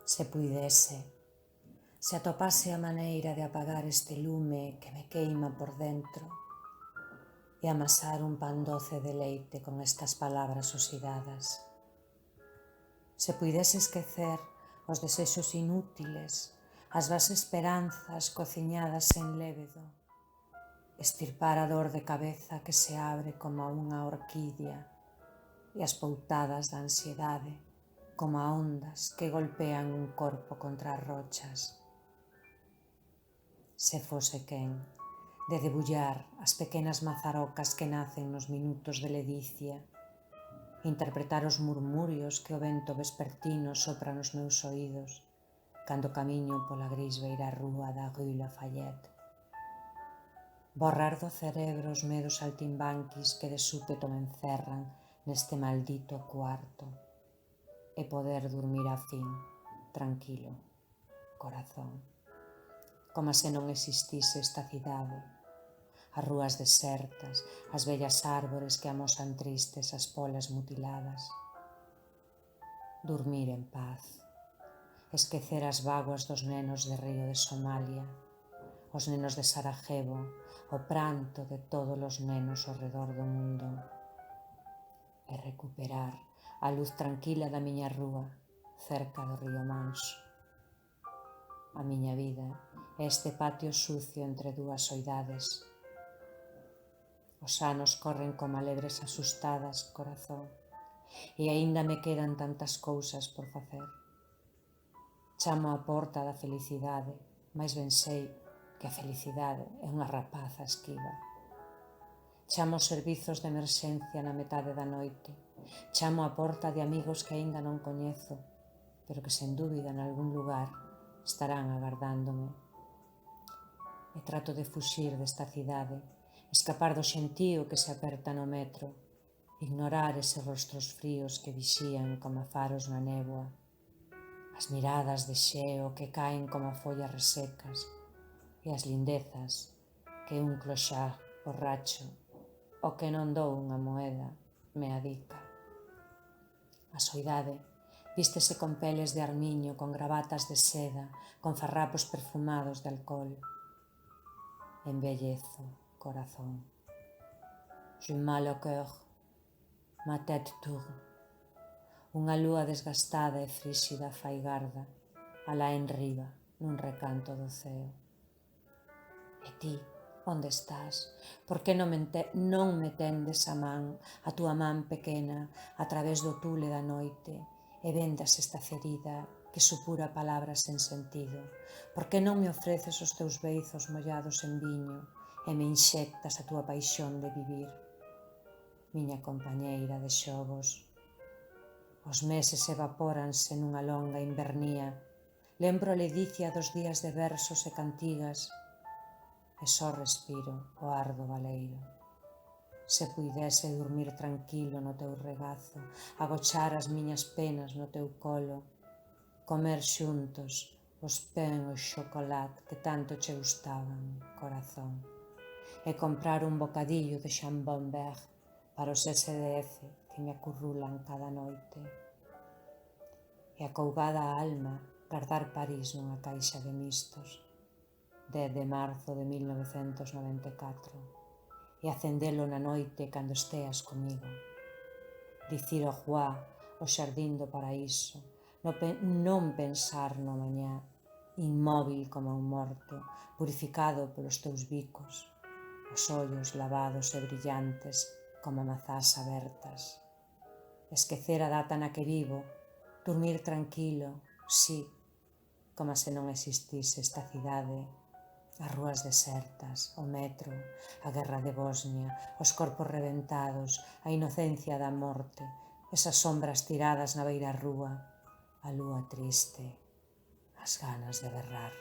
Se puidese, se atopase a maneira de apagar este lume que me queima por dentro e amasar un pan doce de leite con estas palabras oxidadas. Se puidese esquecer os desexos inútiles, as vas esperanzas cociñadas en lévedo, estirpar a dor de cabeza que se abre como unha orquídea e as poutadas da ansiedade como a ondas que golpean un corpo contra as rochas. Se fose quen de debullar as pequenas mazarocas que nacen nos minutos de ledicia, interpretar os murmurios que o vento vespertino sopra nos meus oídos cando camiño pola gris beirarrúa da Rue Lafayette. Borrar do cerebro os medos saltimbanquis que de súpeto me encerran neste maldito cuarto e poder dormir a fin, tranquilo, corazón, como se non existise esta cidade, as rúas desertas, as vellas árbores que amosan tristes as polas mutiladas. Dormir en paz, esquecer as vaguas dos nenos de Río de Somalia, os nenos de Sarajevo, o pranto de todos os nenos ao redor do mundo, e recuperar a luz tranquila da miña rúa cerca do río Manso. A miña vida é este patio sucio entre dúas soidades. Os anos corren como lebres asustadas, corazón, e aínda me quedan tantas cousas por facer. Chamo á porta da felicidade, mais ben sei que a felicidade é unha rapaza esquiva. Chamo aos servizos de emerxencia na metade da noite. Chamo á porta de amigos que aínda non coñezo, pero que sen dúbida en algún lugar estarán agardándome. E trato de fuxir desta cidade, escapar do xentío que se aperta no metro, ignorar eses rostros fríos que vixían como faros na néboa, as miradas de xeo que caen como follas resecas e as lindezas que un clochard borracho o que non dou unha moeda me adica. A soidade vístese con peles de armiño, con gravatas de seda, con farrapos perfumados de alcohol. Embellezo, corazón. J'ai mal au cœur, ma tête tourne. Unha lúa desgastada e fríxida fai garda, alá en riba, nun recanto do ceo. E ti, onde estás? Por que non me tendes a man, a túa man pequena, a través do tule da noite, e vendas esta ferida que supura palabras sen sentido? Por que non me ofreces os teus beizos mollados en viño e me inxectas a túa paixón de vivir? Miña compañeira de xogos. Os meses evapóranse nunha longa invernía. Lembro a ledicia dos días de versos e cantigas e só respiro o ar do baleiro. Se puidese dormir tranquilo no teu regazo, agochar as miñas penas no teu colo, comer xuntos os pain au chocolat que tanto che gustaban, corazón, e comprar un bocadillo de jambon vert para os SDF que me acurrulan cada noite. E acougada a alma, guardar París nunha caixa de mistos, 10 de marzo de 1994, e acendelo na noite cando esteas comigo. Dicir au revoir ao xardín do paraíso, non pensar no mañá, inmóvil como un morto, purificado polos teus bicos, os ollos lavados e brillantes como mazás abertas. Esquecer a data na que vivo, dormir tranquilo, sí, como se non existise esta cidade, as rúas desertas, o metro, a guerra de Bosnia, os corpos reventados, a inocencia da morte, esas sombras tiradas na beirarrúa, a lúa triste, as ganas de berrar.